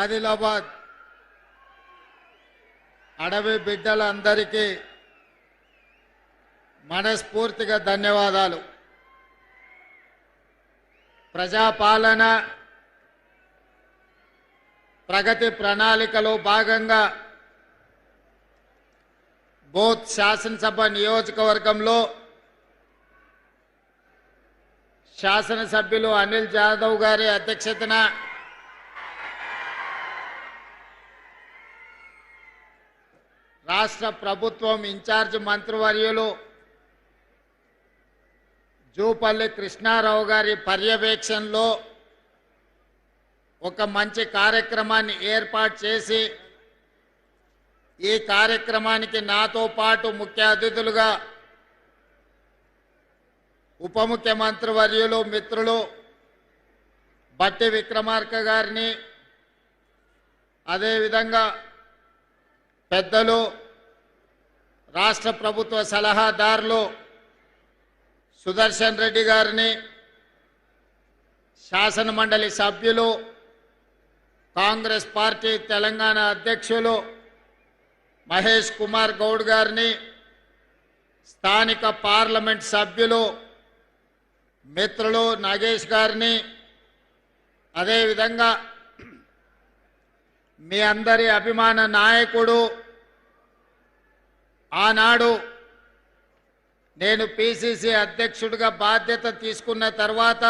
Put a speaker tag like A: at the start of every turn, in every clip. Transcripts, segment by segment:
A: ఆదిలాబాద్ అడవి బిడ్డలందరికీ మనస్ఫూర్తిగా ధన్యవాదాలు. ప్రజాపాలన ప్రగతి ప్రణాళికలో భాగంగా బోత్ శాసనసభ నియోజకవర్గంలో శాసనసభ్యులు అనిల్ జాదవ్ గారి అధ్యక్షతన రాష్ట్ర ప్రభుత్వం ఇన్ఛార్జ్ మంత్రివర్యులు జూపల్లి కృష్ణారావు గారి పర్యవేక్షణలో ఒక మంచి కార్యక్రమాన్ని ఏర్పాటు చేసి ఈ కార్యక్రమానికి నాతో పాటు ముఖ్య అతిథులుగా ఉప ముఖ్యమంత్రి వర్యులు మిత్రులు బట్టి విక్రమార్క గారిని, అదేవిధంగా పెద్దలు రాష్ట్ర ప్రభుత్వ సలహాదారులు సుదర్శన్ రెడ్డి గారిని, శాసన మండలి సభ్యులు కాంగ్రెస్ పార్టీ తెలంగాణ అధ్యక్షులు మహేష్ కుమార్ గౌడ్ గారిని, స్థానిక పార్లమెంట్ సభ్యులు మిత్రులు నాగేష్ గారిని, అదేవిధంగా మీ అందరి అభిమాన నాయకుడు, ఆనాడు నేను పిసిసి అధ్యక్షుడిగా బాధ్యత తీసుకున్న తర్వాత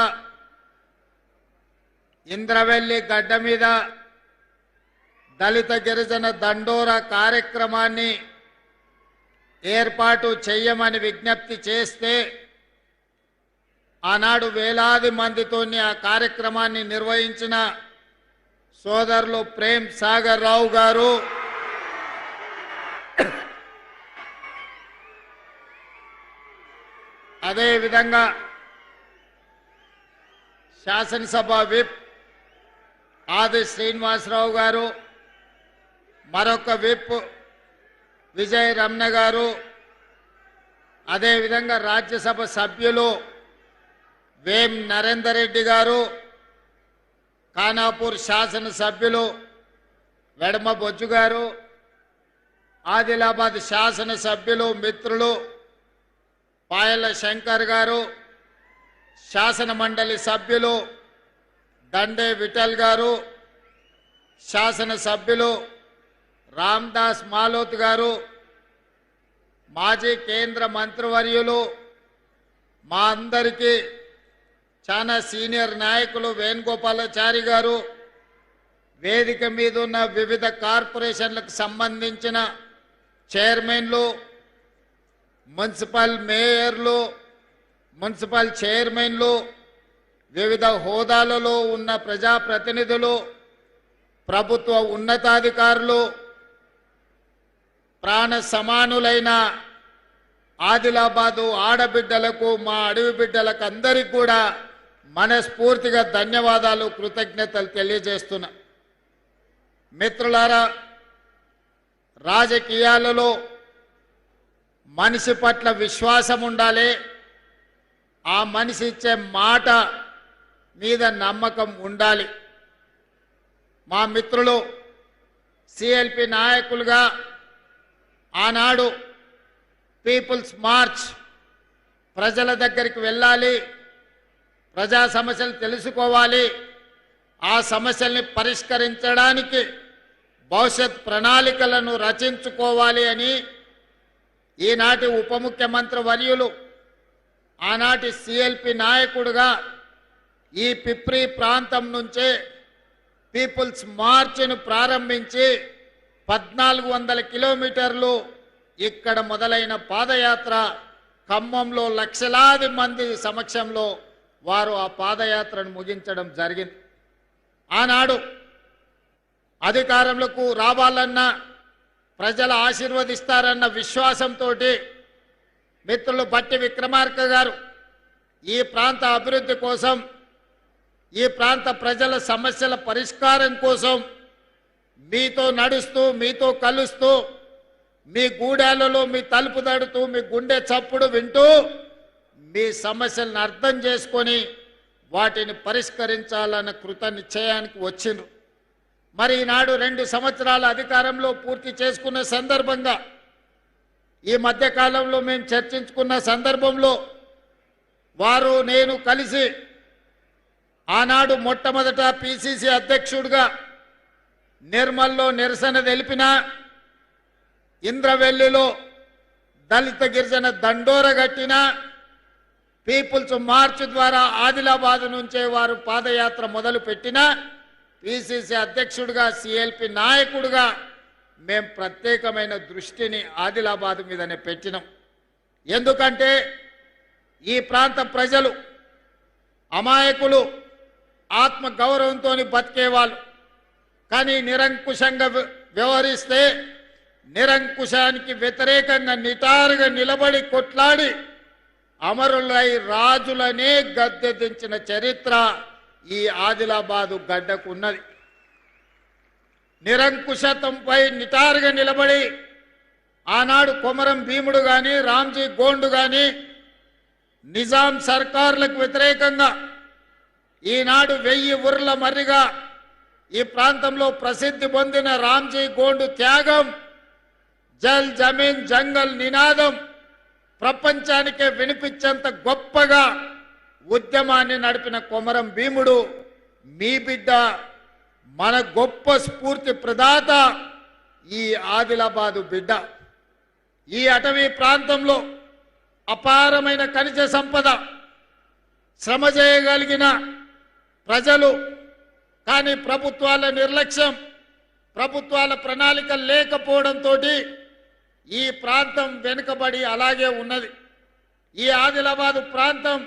A: ఇంద్రవెల్లి గడ్డ మీద దళిత గిరిజన దండోరా కార్యక్రమాన్ని ఏర్పాటు చేయమని విజ్ఞప్తి చేస్తే ఆనాడు వేలాది మందితోని ఆ కార్యక్రమాన్ని నిర్వహించిన సోదరులు ప్రేమ్ సాగర్ రావు గారు, అదేవిధంగా శాసనసభ విప్ ఆది శ్రీనివాసరావు గారు, మరొక విప్ విజయ్ రమణ గారు, అదేవిధంగా రాజ్యసభ సభ్యులు వేం నరేందర్ రెడ్డి గారు, ఖానాపూర్ శాసన సభ్యులు వెడమ బొజ్జు గారు, ఆదిలాబాద్ శాసన సభ్యులు మిత్రులు పాయల శంకర్ గారు, శాసన మండలి సభ్యులు దండే విఠల్ గారు, శాసన సభ్యులు రామ్దాస్ మాలోత్ గారు, మాజీ కేంద్ర మంత్రివర్యులు మా అందరికీ చాలా సీనియర్ నాయకులు వేణుగోపాలాచారి గారు, వేదిక మీద ఉన్న వివిధ కార్పొరేషన్లకు సంబంధించిన చైర్మన్లు, మున్సిపల్ మేయర్లు, మున్సిపల్ చైర్మన్లు, వివిధ హోదాలలో ఉన్న ప్రజాప్రతినిధులు, ప్రభుత్వ ఉన్నతాధికారులు, ప్రాణ సమానులైన ఆదిలాబాదు ఆడబిడ్డలకు, మా అడవి బిడ్డలకు అందరికీ కూడా మనస్ఫూర్తిగా ధన్యవాదాలు, కృతజ్ఞతలు తెలియజేస్తున్నా. మిత్రులారా, రాజకీయాలలో మనిషి పట్ల విశ్వాసం ఉండాలి, ఆ మనిషి ఇచ్చే మాట మీద నమ్మకం ఉండాలి. మా మిత్రులు సిఎల్పి నాయకులుగా ఆనాడు పీపుల్స్ మార్చ్, ప్రజల దగ్గరికి వెళ్ళాలి, ప్రజా సమస్యలు తెలుసుకోవాలి, ఆ సమస్యల్ని పరిష్కరించడానికి భవిష్యత్ ప్రణాళికలను రచించుకోవాలి అని ఈనాటి ఉప ముఖ్యమంత్రి వర్యులు, ఆనాటి సిఎల్పి నాయకుడుగా ఈ పిప్రి ప్రాంతం నుంచే పీపుల్స్ మార్చ్ను ప్రారంభించి 1400 కిలోమీటర్లు ఇక్కడ మొదలైన పాదయాత్ర ఖమ్మంలో లక్షలాది మంది సమక్షంలో వారు ఆ పాదయాత్రను ముగించడం జరిగింది. ఆనాడు అధికారంలోకి రావాలన్నా, ప్రజలు ఆశీర్వదిస్తారన్న విశ్వాసంతో మిత్రులు బట్టి విక్రమార్క గారు ఈ ప్రాంత అభివృద్ధి కోసం, ఈ ప్రాంత ప్రజల సమస్యల పరిష్కారం కోసం మీతో నడుస్తూ, మీతో కలుస్తూ, మీ గూడాలలో మీ తలుపు తడుతూ, మీ గుండె చప్పుడు వింటూ మీ సమస్యలను అర్థం చేసుకొని వాటిని పరిష్కరించాలన్న కృత నిశ్చయానికి వచ్చిండ్రు. మరి ఈనాడు 2 సంవత్సరాల అధికారంలో పూర్తి చేసుకున్న సందర్భంగా ఈ మధ్య కాలంలో మేము చర్చించుకున్న సందర్భంలో వారు నేను కలిసి ఆనాడు మొట్టమొదట పిసిసి అధ్యక్షుడిగా నిర్మల్లో నిరసన తెలిపిన, ఇంద్రవెల్లిలో దళిత గిరిజన దండోర గట్టిన, పీపుల్స్ మార్చ్ ద్వారా ఆదిలాబాద్ నుంచే వారు పాదయాత్ర మొదలు పెట్టిన, పిసిసి అధ్యక్షుడిగా సిఎల్పి నాయకుడిగా మేము ప్రత్యేకమైన దృష్టిని ఆదిలాబాద్ మీదనే పెట్టినాం. ఎందుకంటే ఈ ప్రాంత ప్రజలు అమాయకులు, ఆత్మ గౌరవంతో బతికేవాళ్ళు. కానీ నిరంకుశంగా వ్యవహరిస్తే నిరంకుశానికి వ్యతిరేకంగా నిటారుగా నిలబడి కొట్లాడి అమరులై రాజులనే గద్దె దించిన చరిత్ర ఈ ఆదిలాబాదు గడ్డకు ఉన్నది. నిరంకుశత్వంపై నిటారుగా నిలబడి ఆనాడు కొమరం భీముడు కానీ, రామ్జీ గోండు కానీ నిజాం సర్కారులకు వ్యతిరేకంగా ఈనాడు 1000 ఊర్ల మర్రిగా ఈ ప్రాంతంలో ప్రసిద్ధి పొందిన రామ్జీ గోండు త్యాగం, జల్ జమీన్ జంగల్ నినాదం ప్రపంచానికే వినిపించేంత గొప్పగా ఉద్యమాన్ని నడిపిన కొమరం భీముడు మీ బిడ్డ, మన గొప్ప స్ఫూర్తి ప్రదాత ఈ ఆదిలాబాదు బిడ్డ. ఈ అటవీ ప్రాంతంలో అపారమైన ఖనిజ సంపద, శ్రమ చేయగలిగిన ప్రజలు, కానీ ప్రభుత్వాల నిర్లక్ష్యం, ప్రభుత్వాల ప్రణాళిక లేకపోవడంతో ఈ ప్రాంతం వెనుకబడి అలాగే ఉన్నది. ఈ ఆదిలాబాదు ప్రాంతం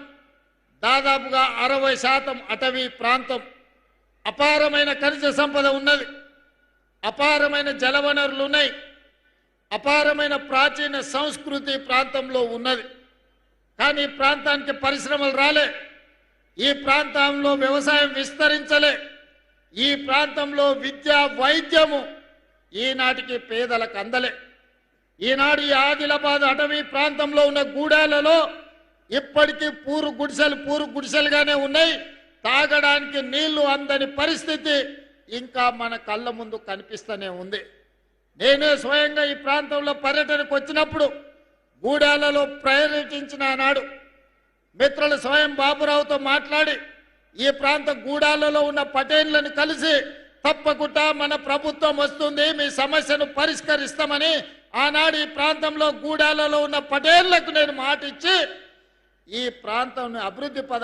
A: దాదాపుగా 60% అటవీ ప్రాంతం. అపారమైన ఖనిజ సంపద ఉన్నది, అపారమైన జలవనరులు ఉన్నాయి, అపారమైన ప్రాచీన సంస్కృతి ప్రాంతంలో ఉన్నది. కానీ ఈ ప్రాంతానికి పరిశ్రమలు రాలే, ఈ ప్రాంతంలో వ్యవసాయం విస్తరించలే, ఈ ప్రాంతంలో విద్య వైద్యము ఈనాటికి పేదలకు అందలే. ఈనాడు ఈ ఆదిలాబాద్ అటవీ ప్రాంతంలో ఉన్న గూడాలలో ఇప్పటికీ పూరు గుడిసెలుగానే ఉన్నాయి. తాగడానికి నీళ్లు అందని పరిస్థితి ఇంకా మన కళ్ళ ముందు కనిపిస్తూనే ఉంది. నేనే స్వయంగా ఈ ప్రాంతంలో పర్యటనకు వచ్చినప్పుడు గూడాలలో పర్యటించిన నాడు మిత్రులు స్వయం బాబురావుతో మాట్లాడి ఈ ప్రాంత గూడాలలో ఉన్న పటేళ్లను కలిసి తప్పకుండా మన ప్రభుత్వం వస్తుంది, మీ సమస్యను పరిష్కరిస్తామని ఆనాడు ఈ ప్రాంతంలో గూడాలలో ఉన్న పటేళ్లకు నేను మాట ఇచ్చి ఈ ప్రాంతం అభివృద్ధి